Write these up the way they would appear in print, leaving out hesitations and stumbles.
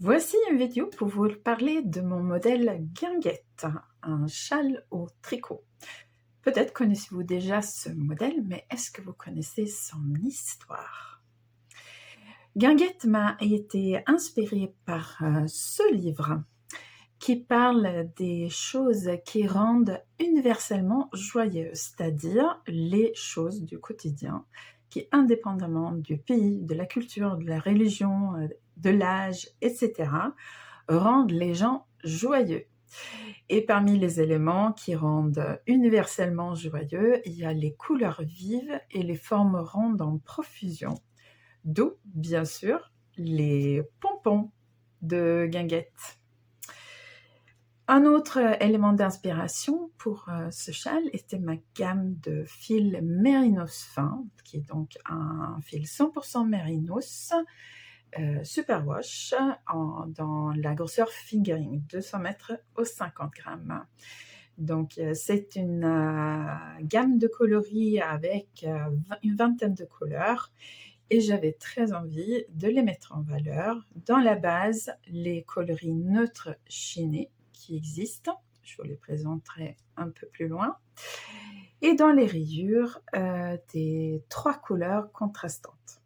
Voici une vidéo pour vous parler de mon modèle guinguette, un châle au tricot. Peut-être connaissez-vous déjà ce modèle, mais est-ce que vous connaissez son histoire? Guinguette m'a été inspirée par ce livre qui parle des choses qui rendent universellement joyeux, c'est-à-dire les choses du quotidien qui, indépendamment du pays, de la culture, de la religion, de l'âge, etc., rendent les gens joyeux. Et parmi les éléments qui rendent universellement joyeux, il y a les couleurs vives et les formes rondes en profusion. D'où, bien sûr, les pompons de guinguette. Un autre élément d'inspiration pour ce châle était ma gamme de fils mérinos fin, qui est donc un fil 100% mérinos, superwash dans la grosseur fingering, 200 mètres au 50 grammes. Donc c'est une gamme de coloris avec une vingtaine de couleurs et j'avais très envie de les mettre en valeur. Dans la base, les coloris neutres chinés qui existent, je vous les présenterai un peu plus loin, et dans les rayures, des 3 couleurs contrastantes.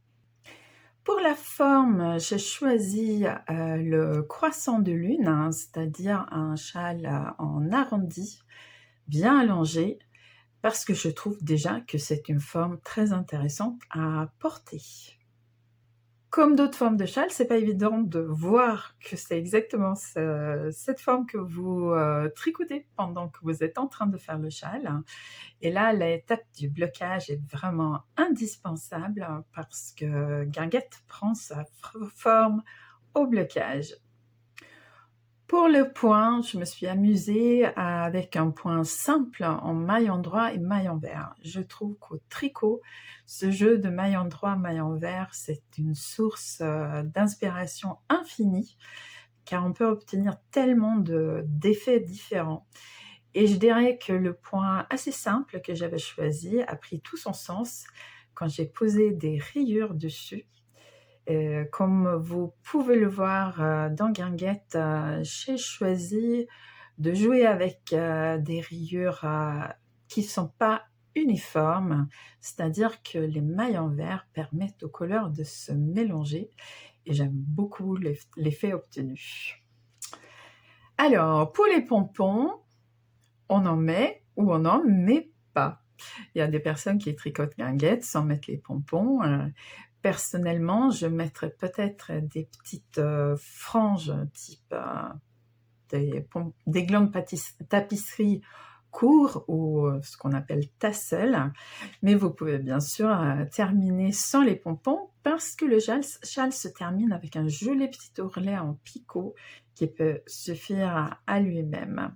Pour la forme, j'ai choisi le croissant de lune, c'est-à-dire un châle en arrondi, bien allongé, parce que je trouve déjà que c'est une forme très intéressante à porter. Comme d'autres formes de châle, c'est pas évident de voir que c'est exactement cette forme que vous tricotez pendant que vous êtes en train de faire le châle. Et là, l'étape du blocage est vraiment indispensable parce que guinguette prend sa forme au blocage. Pour le point, je me suis amusée avec un point simple en maille endroit et maille envers. Je trouve qu'au tricot, ce jeu de maille endroit, maille envers, c'est une source d'inspiration infinie, car on peut obtenir tellement d'effets différents. Et je dirais que le point assez simple que j'avais choisi a pris tout son sens quand j'ai posé des rayures dessus. Comme vous pouvez le voir dans guinguette, j'ai choisi de jouer avec des rayures qui ne sont pas uniformes, c'est-à-dire que les mailles envers permettent aux couleurs de se mélanger et j'aime beaucoup l'effet obtenu. Alors, pour les pompons, on en met ou on n'en met pas. Il y a des personnes qui tricotent guinguette sans mettre les pompons. Personnellement, je mettrais peut-être des petites franges type des glands de tapisserie courts ou ce qu'on appelle tassel. Mais vous pouvez bien sûr terminer sans les pompons parce que le châle se termine avec un joli petit ourlet en picot qui peut suffire à lui-même.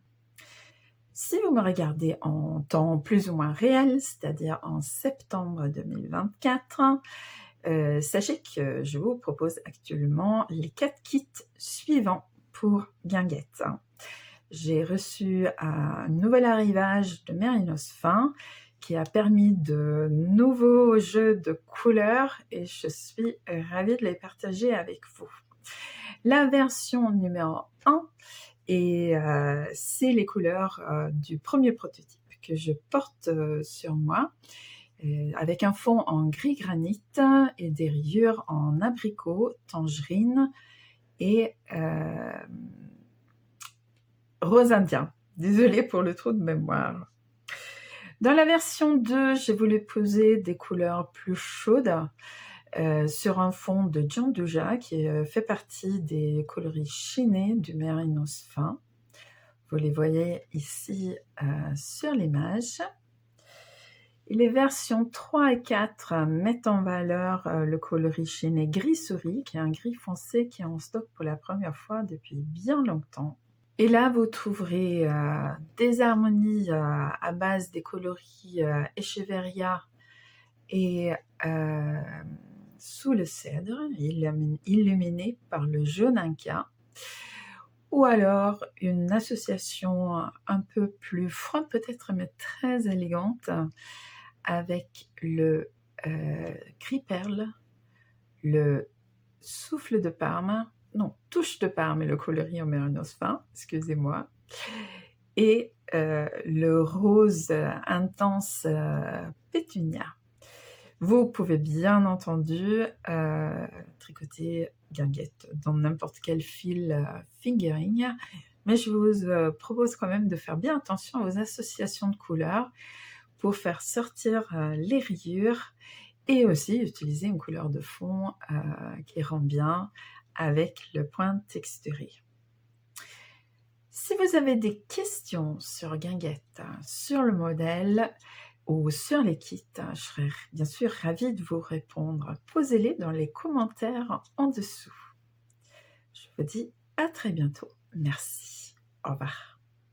Si vous me regardez en temps plus ou moins réel, c'est-à-dire en septembre 2024, sachez que je vous propose actuellement les 4 kits suivants pour guinguette. J'ai reçu un nouvel arrivage de mérinos fin qui a permis de nouveaux jeux de couleurs et je suis ravie de les partager avec vous. La version numéro 1 et c'est les couleurs du premier prototype que je porte sur moi, avec un fond en gris granit et des rayures en abricot, tangerine et rose indien. Désolée pour le trou de mémoire. Dans la version 2, j'ai voulu poser des couleurs plus chaudes sur un fond de Gianduja qui fait partie des coloris chinés du mérinos fin. Vous les voyez ici sur l'image. Et les versions 3 et 4 mettent en valeur le coloris chiné gris souris, qui est un gris foncé qui est en stock pour la première fois depuis bien longtemps. Et là, vous trouverez des harmonies à base des coloris Echeverria et sous le cèdre, illuminés par le jaune inca. Ou alors une association un peu plus froide peut-être, mais très élégante, avec le gris perle, le souffle de Parme non, touche de parme et le coloris en mérinos fin, excusez-moi, et le rose intense pétunia. Vous pouvez bien entendu tricoter guinguette dans n'importe quel fil fingering, mais je vous propose quand même de faire bien attention aux associations de couleurs pour faire sortir les rayures et aussi utiliser une couleur de fond qui rend bien avec le point texturé. Si vous avez des questions sur guinguette, sur le modèle ou sur les kits, je serais bien sûr ravie de vous répondre. Posez-les dans les commentaires en dessous. Je vous dis à très bientôt. Merci. Au revoir.